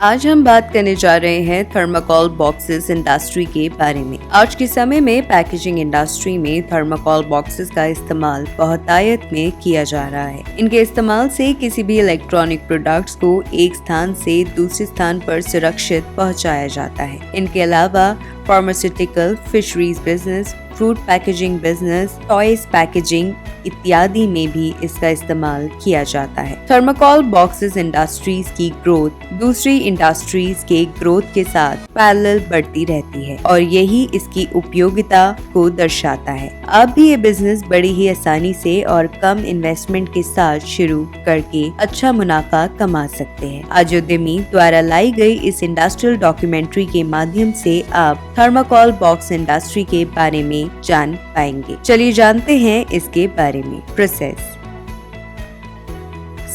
आज हम बात करने जा रहे हैं थर्माकोल बॉक्सेस इंडस्ट्री के बारे में। आज के समय में पैकेजिंग इंडस्ट्री में थर्माकोल बॉक्सेस का इस्तेमाल बहुतायत में किया जा रहा है। इनके इस्तेमाल से किसी भी इलेक्ट्रॉनिक प्रोडक्ट्स को एक स्थान से दूसरे स्थान पर सुरक्षित पहुंचाया जाता है। इनके अलावा pharmaceutical, fisheries business, fruit packaging business, toys packaging इत्यादि में भी इसका इस्तेमाल किया जाता है। थर्माकोल बॉक्सेस इंडस्ट्रीज की ग्रोथ दूसरी इंडस्ट्रीज के ग्रोथ के साथ पैरेलल बढ़ती रहती है और यही इसकी उपयोगिता को दर्शाता है। आप भी ये बिजनेस बड़ी ही आसानी से और कम इन्वेस्टमेंट के साथ शुरू करके अच्छा मुनाफा कमा सकते हैं। आज उद्यमी द्वारा लाई गई इस इंडस्ट्रियल डॉक्यूमेंट्री के माध्यम से आप थर्माकोल बॉक्स इंडस्ट्री के बारे में जान पाएंगे। चलिए जानते हैं इसके बारे में। प्रोसेस।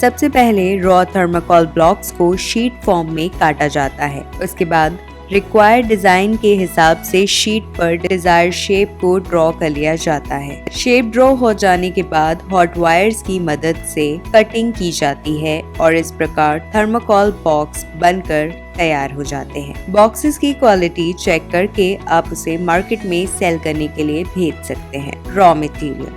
सबसे पहले रॉ थर्माकोल ब्लॉक्स को शीट फॉर्म में काटा जाता है। उसके बाद रिक्वायर्ड डिजाइन के हिसाब से शीट पर डिजायर शेप को ड्रॉ कर लिया जाता है। शेप ड्रॉ हो जाने के बाद हॉट वायर्स की मदद से कटिंग की जाती है और इस प्रकार थर्माकोल बॉक्स बनकर तैयार हो जाते हैं। बॉक्सेस की क्वालिटी चेक करके आप उसे मार्केट में सेल करने के लिए भेज सकते हैं। Raw material.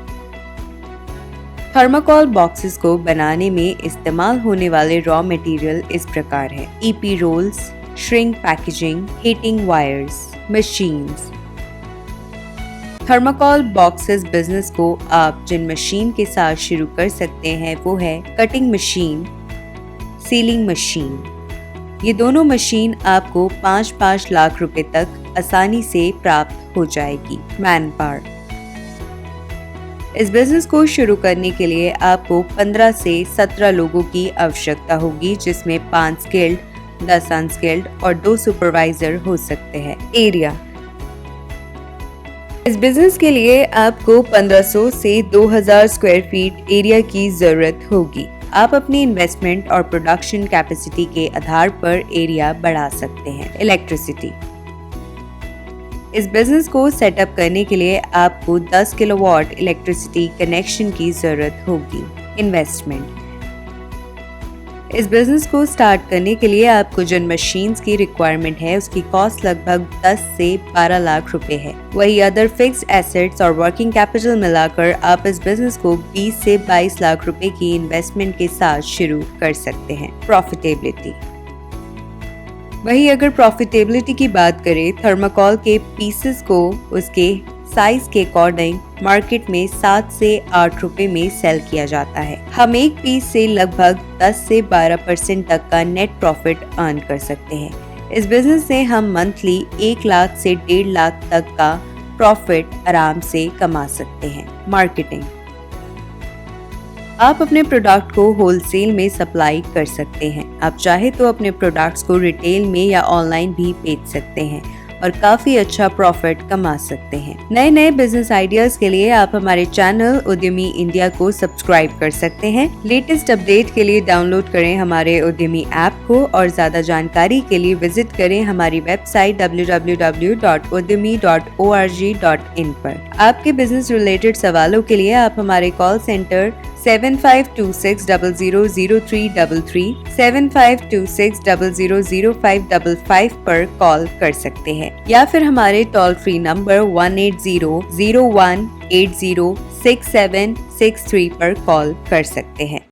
थर्माकोल बॉक्सेस को बनाने में इस्तेमाल होने वाले रॉ मटेरियल इस प्रकार है। EP rolls, shrink packaging, heating wires, machines. Thermocol boxes business को आप जिन मशीन के साथ शुरू कर सकते हैं वो है कटिंग मशीन, सीलिंग मशीन। ये दोनों मशीन आपको 5-5 लाख रुपए तक आसानी से प्राप्त हो जाएगी। Man power. इस बिजनेस को शुरू करने के लिए आपको 15 से 17 लोगों की आवश्यकता होगी, जिसमें 5 स्किल्ड, 10 अनस्किल्ड और 2 सुपरवाइजर हो सकते हैं। एरिया। इस बिजनेस के लिए आपको 1500 से 2000 स्क्वायर फीट एरिया की जरूरत होगी। आप अपनी इन्वेस्टमेंट और प्रोडक्शन कैपेसिटी के आधार पर एरिया बढ़ा सकते हैं। इलेक्ट्रिसिटी। इस बिजनेस को सेटअप करने के लिए आपको 10 किलोवाट इलेक्ट्रिसिटी कनेक्शन की जरूरत होगी। इन्वेस्टमेंट। इस बिजनेस को स्टार्ट करने के लिए आपको जिन मशीन्स की रिक्वायरमेंट है उसकी कॉस्ट लगभग 10 से 12 लाख रुपए है। वही अदर फिक्स्ड एसेट्स और वर्किंग कैपिटल मिलाकर आप इस बिजनेस को 20 से 22 लाख रुपए की इन्वेस्टमेंट के साथ शुरू कर सकते हैं। प्रॉफिटेबिलिटी। वही अगर प्रॉफिटेबिलिटी की बात करें, थर्माकोल के पीसेस को उसके साइज के अकॉर्डिंग मार्केट में 7 से 8 रुपए में सेल किया जाता है। हम एक पीस से लगभग 10 से 12% तक का नेट प्रॉफिट अर्न कर सकते हैं। इस बिजनेस से हम मंथली 1 लाख से 1.5 लाख तक का प्रॉफिट आराम से कमा सकते हैं। मार्केटिंग। आप अपने प्रोडक्ट को होलसेल में सप्लाई कर सकते हैं। आप चाहे तो अपने प्रोडक्ट्स को रिटेल में या ऑनलाइन भी बेच सकते हैं और काफी अच्छा प्रॉफिट कमा सकते हैं। नए नए बिजनेस आइडियाज के लिए आप हमारे चैनल उद्यमी इंडिया को सब्सक्राइब कर सकते हैं। लेटेस्ट अपडेट के लिए डाउनलोड करें हमारे उद्यमी ऐप को और ज्यादा जानकारी के लिए विजिट करें हमारी वेबसाइट www.udyami.org.in पर। आपके बिजनेस रिलेटेड सवालों के लिए आप हमारे कॉल सेंटर 7526000333, 7526000555 पर कॉल कर सकते हैं या फिर हमारे टोल फ्री नंबर 18001806763 पर कॉल कर सकते हैं।